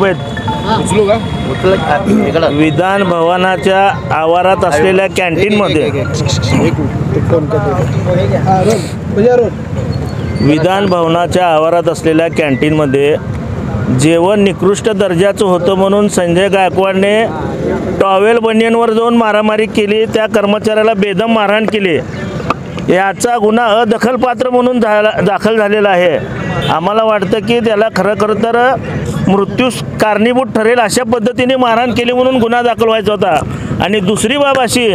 आरोप आहेत विधान भवनाच्या आवारात असलेल्या कॅन्टीनमध्ये विधान भवनाच्या आवारात असलेल्या कॅन्टीनमध्ये जेवण निकृष्ट दर्जाचं होतं म्हणून संजय गायकवाडने टॉवेल बनियनवर जाऊन मारामारी केली, त्या कर्मचाऱ्याला बेदम मारहाण केली। याचा गुन्हा अदखलपात्र म्हणून दाखल झालेला आहे। आम्हाला वाटतं की त्याला खरं तर मृत्यूस कारणीभूत ठरेल अशा पद्धतीने मारहाण केली म्हणून गुन्हा दाखल व्हायचा होता। आणि दुसरी बाब अशी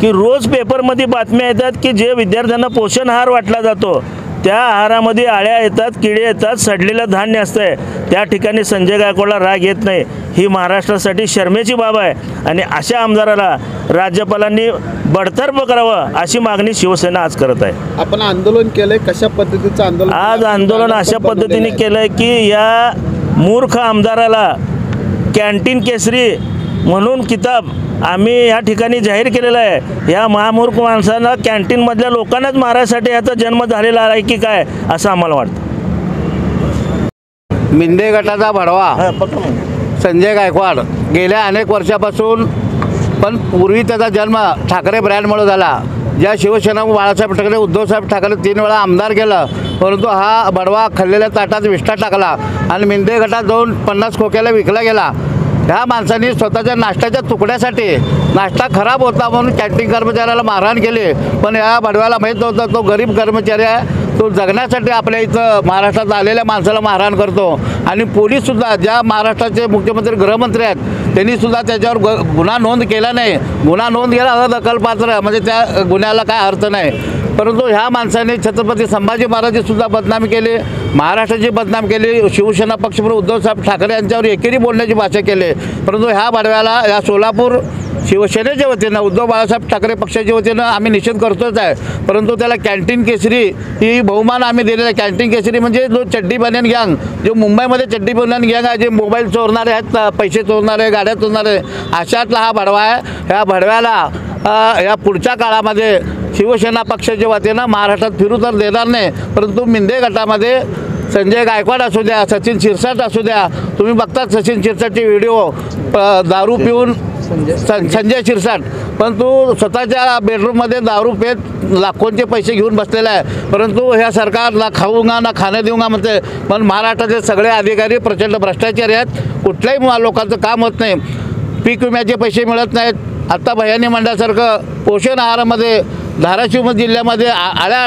की रोज पेपरमध्ये बातम्या येतात की जे विद्यार्थ्यांना पोषण आहार वाटला जातो त्या आहारामध्ये आळ्या येतात, किडे येतात, सडलेलं धान्य असतंय। त्या ठिकाणी संजय गायकवाडला राग येत नाही, ही महाराष्ट्रासाठी शर्मेची बाब आहे। आणि अशा आमदाराला राज्यपालांनी बडतर्फ करावं अशी मागणी शिवसेना आज करत आहे। आपण आंदोलन केलंय, कशा पद्धतीचं आंदोलन? आज आंदोलन अशा पद्धतीने केलंय की या मूर्ख आमदाराला कॅन्टीन केसरी म्हणून किताब आम्ही या ठिकाणी जाहीर केलेला आहे। या महामूर्ख माणसांना कॅन्टीनमधल्या लोकांनाच मारायसाठी याचा जन्म झालेला आहे की काय असं आम्हाला वाटतं। मिंदे गटाचा भडवा संजय गायकवाड गेल्या अनेक वर्षापासून, पण पूर्वी त्याचा जन्म ठाकरे ब्रँडमुळे झाला। ज्या शिवसेना बाळासाहेब ठाकरे उद्धवसाहेब ठाकरे 3 वेळा आमदार केलं, परंतु हा बडवा खाल्लेल्या ताटात विष्ठा टाकला आणि मिंदे गटात जाऊन 50 खोक्याला विकला गेला। ह्या माणसांनी स्वतःच्या नाश्त्याच्या तुकड्यासाठी, नाश्ता खराब होता म्हणून कॅन्टीन कर्मचाऱ्याला मारहाण केली, पण या बडव्याला माहीत नव्हतं तो गरीब कर्मचारी आहे, तो जगण्यासाठी आपल्या इथं महाराष्ट्रात आलेल्या माणसाला मारहाण करतो। आणि पोलीससुद्धा, ज्या महाराष्ट्राचे मुख्यमंत्री गृहमंत्री आहेत, त्यांनीसुद्धा त्याच्यावर गुन्हा नोंद केला नाही। गुन्हा नोंद केला अदखलपात्र, म्हणजे त्या गुन्ह्याला काय अर्थ नाही। परंतु ह्या माणसाने छत्रपती संभाजी महाराजांचीसुद्धा बदनामी केली, महाराष्ट्राची बदनाम केली, शिवसेना पक्षप्रमुख उद्धवसाहेब ठाकरे यांच्यावर एकेरी बोलण्याची भाषा केली। परंतु ह्या बडव्याला या सोलापूर शिवसेनेच्या वतीनं, उद्धव बाळासाहेब ठाकरे पक्षाच्या वतीनं आम्ही निषेध करतोच आहे। परंतु त्याला कॅन्टीन केसरी ही बहुमान आम्ही दिलेला आहे। कॅन्टीन केसरी म्हणजे जो चड्डी बनियन गँग, जो मुंबईमध्ये चड्डी बनियन गँग आहे, जे मोबाईल चोरणारे आहेत, पैसे चोरणारे, गाड्या चोरणारे, अशातला हा बडवा आहे। ह्या बडव्याला या पुढच्या काळामध्ये शिवसेना पक्षाच्या वतीनं महाराष्ट्रात फिरू तर देणार नाही। परंतु मिंदे गटामध्ये संजय गायकवाड असू द्या, सचिन शिरसाट असू द्या, तुम्ही बघतात सचिन शिरसाटचे व्हिडिओ, दारू पिऊन संजय शिरसाट, परंतु स्वतःच्या बेडरूममध्ये दारू पेत लाखोंचे पैसे घेऊन बसलेला आहे। परंतु ह्या सरकार ना खाऊंगा ना खाणे देऊंगा म्हणते, पण महाराष्ट्राचे सगळे अधिकारी प्रचंड भ्रष्टाचारी आहेत। कुठल्याही लोकांचं काम होत नाही, पीक विम्याचे पैसे मिळत नाहीत। आता भयानी मंडळासारखं पोषण आहारामध्ये धाराशिव जिल्ह्यामध्ये आळ्या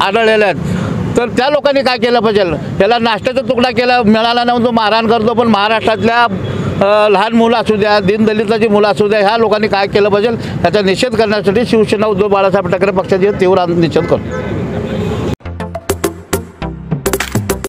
आढळलेल्या आहेत। तर त्या लोकांनी काय केलं पाहिजे? त्याला नाश्त्याचा तुकडा केला, मिळाला नाही तो मारहाण करतो। पण महाराष्ट्रातल्या लहान मुलं असू द्या, दीनदलिताची मुलं असू द्या, ह्या लोकांनी काय केलं पाहिजे याचा निषेध करण्यासाठी शिवसेना उद्धव बाळासाहेब ठाकरे पक्षाचे तीव्र निषेध करतो।